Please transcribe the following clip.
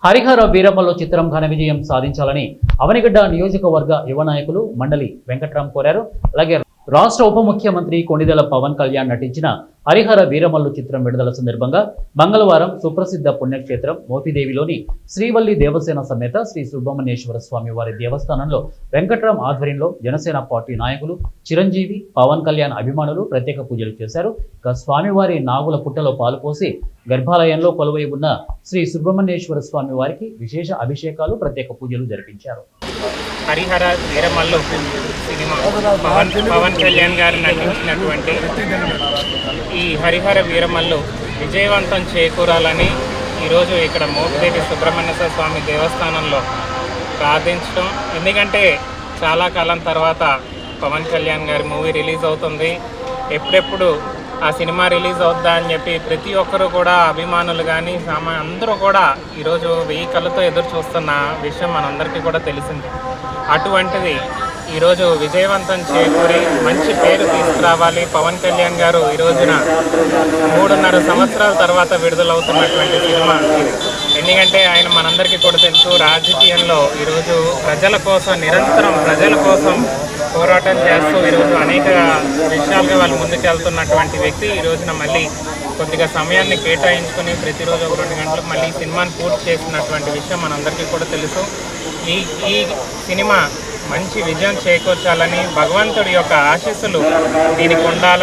హరిహర వీరమల్లు చిత్రం ఘన విజయం సాధించాలని అవనిగడ్డ నియోజకవర్గ యువ నాయకులు మండలి వెంకట్రాం కోరారు. అలాగే రాష్ట్ర ఉప ముఖ్యమంత్రి కొణిదెల పవన్ కళ్యాణ్ నటించిన హరిహర వీరమల్లు చిత్రం విడుదల సందర్భంగా మంగళవారం సుప్రసిద్ధ పుణ్యక్షేత్రం మోపిదేవిలోని శ్రీవల్లి దేవసేన సమేత శ్రీ సుబ్రహ్మణ్యేశ్వర స్వామి వారి దేవస్థానంలో వెంకట్రాం ఆధ్వర్యంలో జనసేన పార్టీ నాయకులు చిరంజీవి పవన్ కళ్యాణ్ అభిమానులు ప్రత్యేక పూజలు చేశారు. ఇక స్వామివారి నాగుల పుట్టలో పాలుపోసి గర్భాలయంలో కొలువై ఉన్న శ్రీ సుబ్రహ్మణ్యేశ్వర స్వామి వారికి విశేష అభిషేకాలు ప్రత్యేక పూజలు జరిపించారు. హరిహర వీరమల్లు సినిమా పవన్ కళ్యాణ్ గారు నటించినటువంటి ఈ హరిహర వీరమల్లు విజయవంతం చేకూరాలని ఈరోజు ఇక్కడ మోపిదేవి సుబ్రహ్మణ్యేశ్వర స్వామి దేవస్థానంలో ప్రార్థించడం. ఎందుకంటే చాలా కాలం తర్వాత పవన్ కళ్యాణ్ గారి మూవీ రిలీజ్ అవుతుంది. ఎప్పుడెప్పుడు ఆ సినిమా రిలీజ్ అవుద్దా అని చెప్పి ప్రతి ఒక్కరు కూడా అభిమానులు కానీ అందరూ కూడా ఈరోజు 1000 కళ్ళతో ఎదురు చూస్తున్న విషయం మనందరికీ కూడా తెలిసింది. అటువంటిది ఈరోజు విజయవంతం చేకూరి మంచి పేరు తీసుకురావాలి. పవన్ కళ్యాణ్ గారు ఈ రోజున 3.5 సంవత్సరాల తర్వాత విడుదలవుతున్నటువంటి సినిమా ఇది. ఎందుకంటే ఆయన మనందరికీ కూడా తెలుసు, రాజకీయంలో ఈరోజు ప్రజల కోసం నిరంతరం ప్రజల కోసం పోరాటం చేస్తూ ఈరోజు అనేక విషయాలుగా వాళ్ళు ముందుకెళ్తున్నటువంటి వ్యక్తి. ఈ రోజున మళ్ళీ కొద్దిగా సమయాన్ని కేటాయించుకొని ప్రతిరోజు 2 గంటలకు మళ్ళీ ఈ సినిమాని పూర్తి చేసినటువంటి విషయం మనందరికీ కూడా తెలుసు. ఈ సినిమా మంచి విజయం చేకూర్చాలని భగవంతుడి యొక్క ఆశీస్సులు దీనికి ఉండాలని